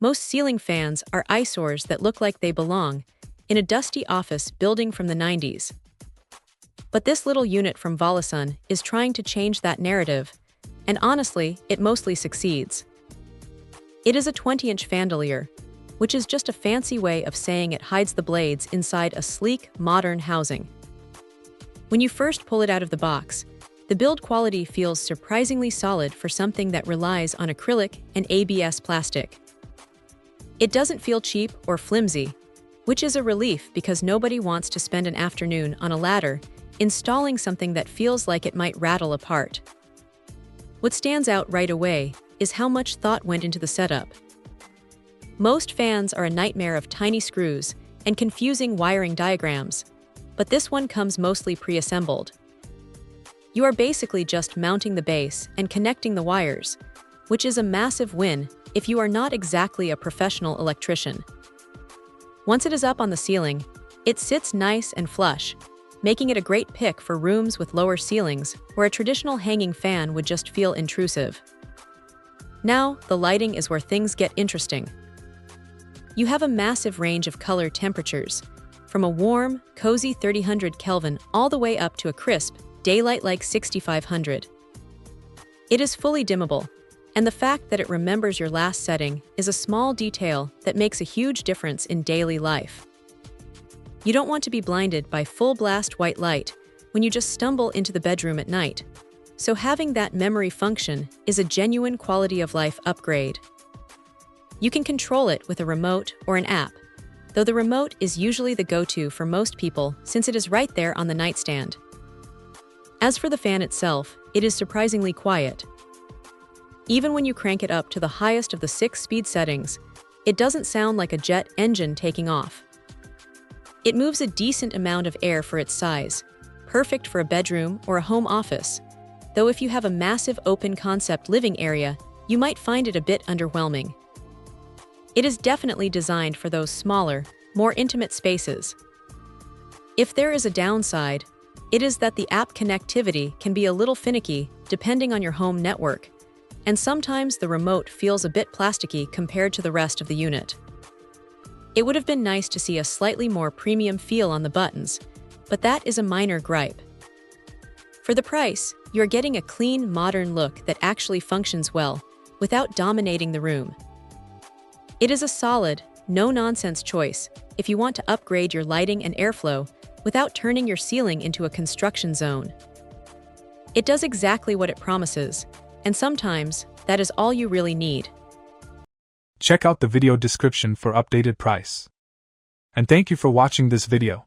Most ceiling fans are eyesores that look like they belong in a dusty office building from the 90s. But this little unit from VOLISUN is trying to change that narrative, and honestly, it mostly succeeds. It is a 20-inch Fandelier, which is just a fancy way of saying it hides the blades inside a sleek, modern housing. When you first pull it out of the box, the build quality feels surprisingly solid for something that relies on acrylic and ABS plastic. It doesn't feel cheap or flimsy, which is a relief because nobody wants to spend an afternoon on a ladder installing something that feels like it might rattle apart. What stands out right away is how much thought went into the setup. Most fans are a nightmare of tiny screws and confusing wiring diagrams, but this one comes mostly pre-assembled. You are basically just mounting the base and connecting the wires, which is a massive win if you are not exactly a professional electrician. Once it is up on the ceiling, it sits nice and flush, making it a great pick for rooms with lower ceilings where a traditional hanging fan would just feel intrusive. Now, the lighting is where things get interesting. You have a massive range of color temperatures, from a warm, cozy 3000 Kelvin all the way up to a crisp, daylight-like 6500. It is fully dimmable, and the fact that it remembers your last setting is a small detail that makes a huge difference in daily life. You don't want to be blinded by full-blast white light when you just stumble into the bedroom at night, so having that memory function is a genuine quality-of-life upgrade. You can control it with a remote or an app, though the remote is usually the go-to for most people since it is right there on the nightstand. As for the fan itself, it is surprisingly quiet. Even when you crank it up to the highest of the 6-speed settings, it doesn't sound like a jet engine taking off. It moves a decent amount of air for its size, perfect for a bedroom or a home office, though if you have a massive open-concept living area, you might find it a bit underwhelming. It is definitely designed for those smaller, more intimate spaces. If there is a downside, it is that the app connectivity can be a little finicky depending on your home network, and sometimes the remote feels a bit plasticky compared to the rest of the unit. It would have been nice to see a slightly more premium feel on the buttons, but that is a minor gripe. For the price, you're getting a clean, modern look that actually functions well, without dominating the room. It is a solid, no-nonsense choice if you want to upgrade your lighting and airflow without turning your ceiling into a construction zone. It does exactly what it promises, and sometimes that is all you really need. Check out the video description for updated price. And thank you for watching this video.